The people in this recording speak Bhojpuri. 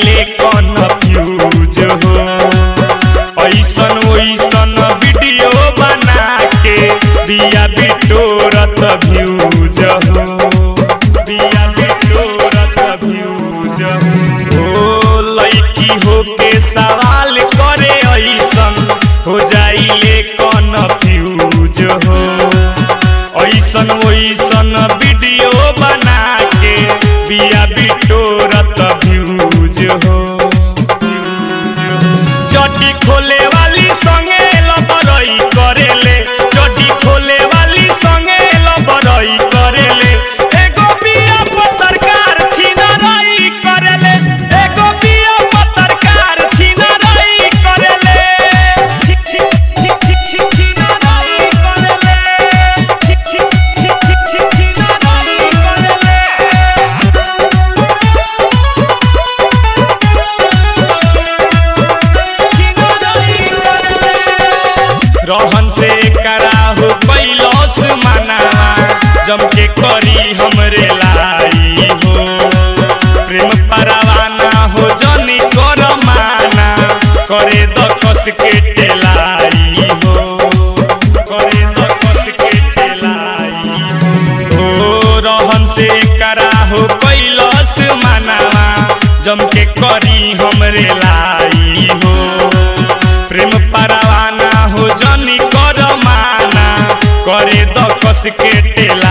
जाइले कन्फ्यूज हो। ऐसन वैसन वीडियो बना के दिया बिटोरत व्यूज हो, दिया बिटोरत व्यूज हो। लड़की हो के सवाल करे ऐसन हो जाइले कन्फ्यूज हो। ऐसन वैसन वीडियो बना के दिया बिटोरत व्यूज हो। चटी खोले वाली संगे लबरई करेले, चटी खोले वाली संगे लबरई करेले। एगो बिया पत्रकार छिनरई करेले, एगो बिया पत्रकार छिनरई करेले। छिक छिक छिक छिक छिक छिनरई करेले, छिक छिक छिक छिक छिक छिनरई करेले। रहन से करा हो कैलस मनावा, जम के करी हमरे लाई हो। प्रेम परवाना हो जनी कर माना, करे द कस के टेलाई हो, करे द कस के टेलाई हो। रहन से करा हो कैलस मनावा, जम के करी हमरे लाई हो। प्रेम परवाना हो जनी कर माना, करे द कस के टेला।